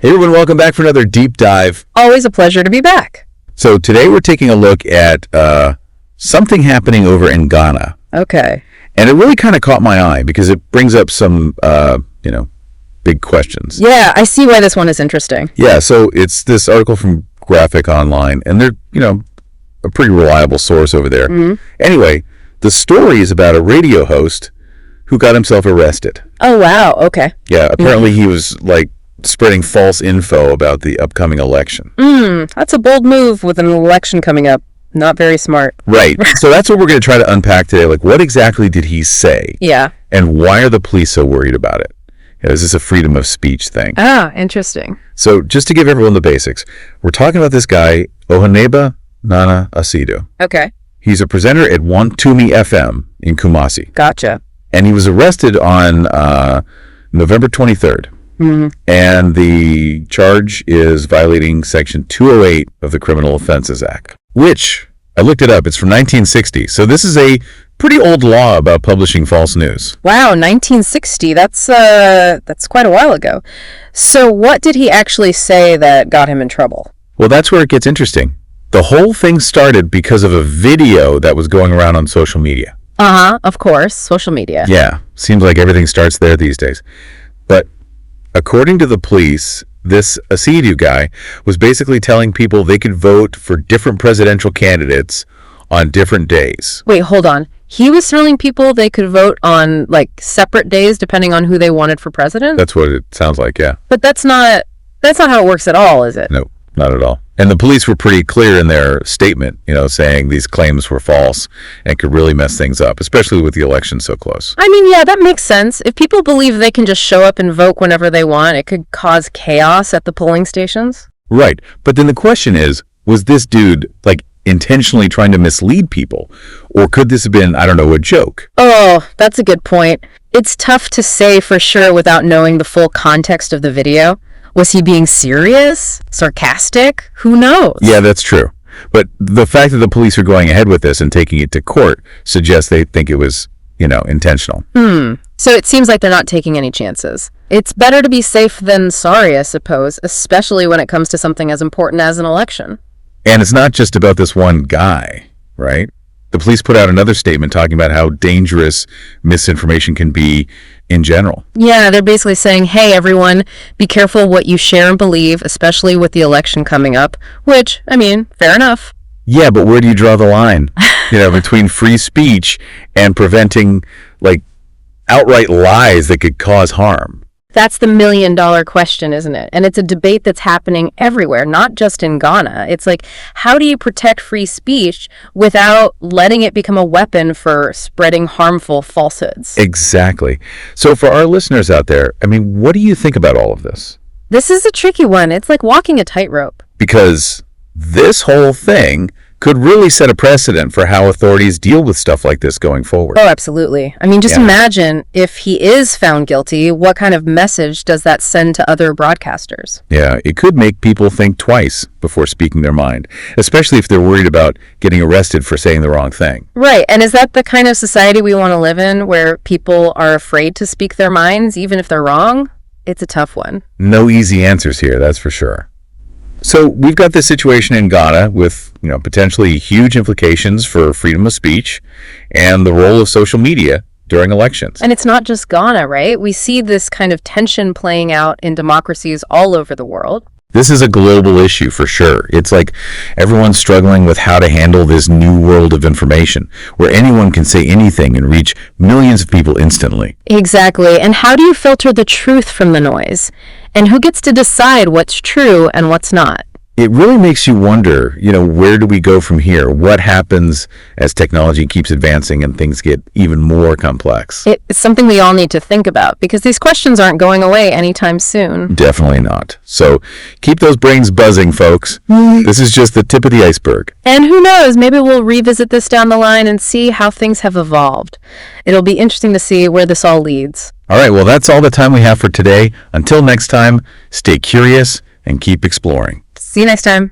Hey everyone, welcome back for another deep dive. Always a pleasure to be back. So today we're taking a look at something happening over in Ghana. Okay. And it really kind of caught my eye because it brings up some, big questions. Yeah, I see why this one is interesting. Yeah, so it's this article from Graphic Online, and they're, a pretty reliable source over there. Mm-hmm. Anyway, the story is about a radio host who got himself arrested. Oh, wow. Okay. Yeah, apparently he was, spreading false info about the upcoming election. That's a bold move with an election coming up. Not very smart. Right. So that's what we're going to try to unpack today. What exactly did he say? Yeah. And why are the police so worried about it? Is this a freedom of speech thing? Ah, interesting. So just to give everyone the basics, we're talking about this guy, Oheneba Nana Asiedu. Okay. He's a presenter at Wontumi FM in Kumasi. Gotcha. And he was arrested on November 23rd. Mm-hmm. And the charge is violating Section 208 of the Criminal Offences Act, which, I looked it up, it's from 1960. So this is a pretty old law about publishing false news. Wow, 1960. That's quite a while ago. So what did he actually say that got him in trouble? Well, that's where it gets interesting. The whole thing started because of a video that was going around on social media. Uh-huh, of course, social media. Yeah, seems like everything starts there these days. But according to the police, this Asiedu guy was basically telling people they could vote for different presidential candidates on different days. Wait, hold on. He was telling people they could vote on, separate days depending on who they wanted for president? That's what it sounds like, yeah. But that's not how it works at all, is it? No, not at all. And the police were pretty clear in their statement, saying these claims were false and could really mess things up, especially with the election so close. I mean, yeah, that makes sense. If people believe they can just show up and vote whenever they want, it could cause chaos at the polling stations. Right. But then the question is, was this dude, intentionally trying to mislead people? Or could this have been, a joke? Oh, that's a good point. It's tough to say for sure without knowing the full context of the video. Was he being serious? Sarcastic? Who knows? Yeah, that's true. But the fact that the police are going ahead with this and taking it to court suggests they think it was, intentional. So it seems like they're not taking any chances. It's better to be safe than sorry, I suppose, especially when it comes to something as important as an election. And it's not just about this one guy, right? The police put out another statement talking about how dangerous misinformation can be in general. Yeah, they're basically saying, hey, everyone, be careful what you share and believe, especially with the election coming up, which, fair enough. Yeah, but where do you draw the line, between free speech and preventing, outright lies that could cause harm? That's the million-dollar question, isn't it? And it's a debate that's happening everywhere, not just in Ghana. It's how do you protect free speech without letting it become a weapon for spreading harmful falsehoods? Exactly. So for our listeners out there, what do you think about all of this? This is a tricky one. It's like walking a tightrope. Because this whole thing could really set a precedent for how authorities deal with stuff like this going forward. Oh, absolutely. Just imagine if he is found guilty, what kind of message does that send to other broadcasters? Yeah, it could make people think twice before speaking their mind, especially if they're worried about getting arrested for saying the wrong thing. Right. And is that the kind of society we want to live in, where people are afraid to speak their minds, even if they're wrong? It's a tough one. No easy answers here, that's for sure. So we've got this situation in Ghana with, potentially huge implications for freedom of speech and the role of social media during elections. And it's not just Ghana, right? We see this kind of tension playing out in democracies all over the world. This is a global issue for sure. It's like everyone's struggling with how to handle this new world of information where anyone can say anything and reach millions of people instantly. Exactly. And how do you filter the truth from the noise? And who gets to decide what's true and what's not? It really makes you wonder, where do we go from here? What happens as technology keeps advancing and things get even more complex? It's something we all need to think about because these questions aren't going away anytime soon. Definitely not. So keep those brains buzzing, folks. This is just the tip of the iceberg. And who knows, maybe we'll revisit this down the line and see how things have evolved. It'll be interesting to see where this all leads. All right, well, that's all the time we have for today. Until next time, stay curious and keep exploring. See you next time.